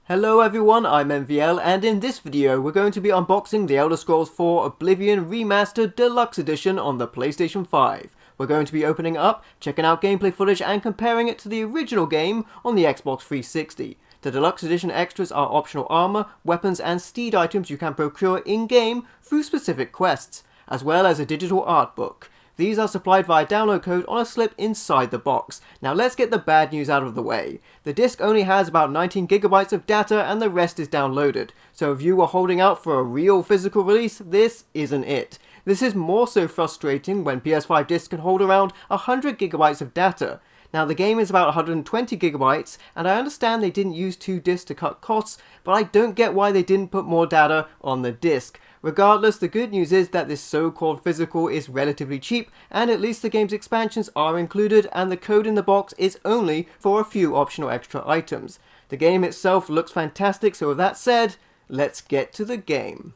Hello everyone, I'm MVL, and in this video we're going to be unboxing The Elder Scrolls 4 Oblivion Remastered Deluxe Edition on the PlayStation 5. We're going to be opening it up, checking out gameplay footage and comparing it to the original game on the Xbox 360. The Deluxe Edition extras are optional armor, weapons and steed items you can procure in-game through specific quests, as well as a digital art book. These are supplied via download code on a slip inside the box. Now let's get the bad news out of the way. The disc only has about 19 gigabytes of data and the rest is downloaded. So if you were holding out for a real physical release, this isn't it. This is more so frustrating when PS5 discs can hold around 100 gigabytes of data. Now the game is about 120 gigabytes, and I understand they didn't use 2 discs to cut costs, but I don't get why they didn't put more data on the disc. Regardless, the good news is that this so-called physical is relatively cheap, and at least the game's expansions are included, and the code in the box is only for a few optional extra items. The game itself looks fantastic, so with that said, let's get to the game.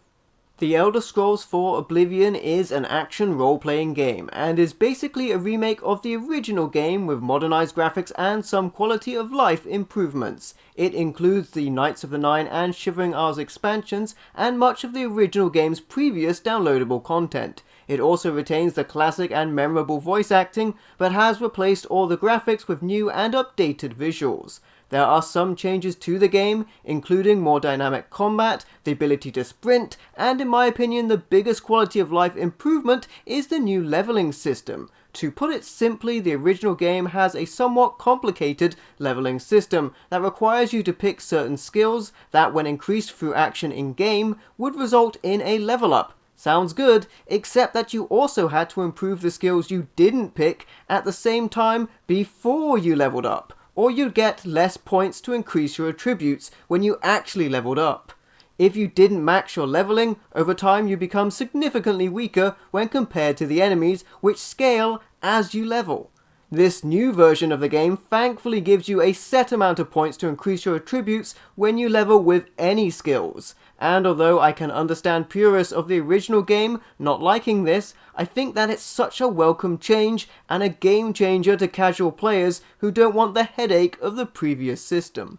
The Elder Scrolls 4 Oblivion is an action role-playing game, and is basically a remake of the original game with modernized graphics and some quality of life improvements. It includes the Knights of the Nine and Shivering Isles expansions, and much of the original game's previous downloadable content. It also retains the classic and memorable voice acting, but has replaced all the graphics with new and updated visuals. There are some changes to the game, including more dynamic combat, the ability to sprint, and in my opinion the biggest quality of life improvement is the new leveling system. To put it simply, the original game has a somewhat complicated leveling system that requires you to pick certain skills that, when increased through action in-game, would result in a level up. Sounds good, except that you also had to improve the skills you didn't pick at the same time before you leveled up, or you'd get less points to increase your attributes when you actually leveled up. If you didn't max your leveling, over time you become significantly weaker when compared to the enemies, which scale as you level. This new version of the game thankfully gives you a set amount of points to increase your attributes when you level with any skills. And although I can understand purists of the original game not liking this, I think that it's such a welcome change and a game changer to casual players who don't want the headache of the previous system.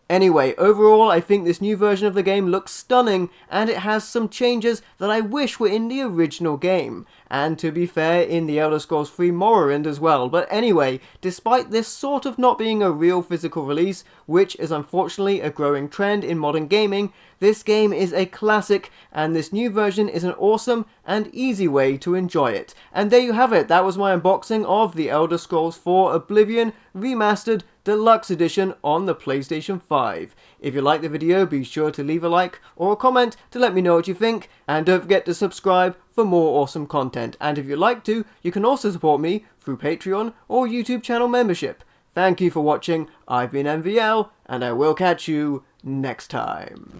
Anyway, overall I think this new version of the game looks stunning, and it has some changes that I wish were in the original game, and to be fair, in the Elder Scrolls 3 Morrowind as well. But anyway, despite this sort of not being a real physical release, which is unfortunately a growing trend in modern gaming, this game is a classic, and this new version is an awesome and easy way to enjoy it. And there you have it, that was my unboxing of The Elder Scrolls 4 Oblivion Remastered Deluxe Edition on the PlayStation 5. If you liked the video, be sure to leave a like or a comment to let me know what you think, and don't forget to subscribe for more awesome content. And if you'd like to, you can also support me through Patreon or YouTube channel membership. Thank you for watching, I've been MVL, and I will catch you next time.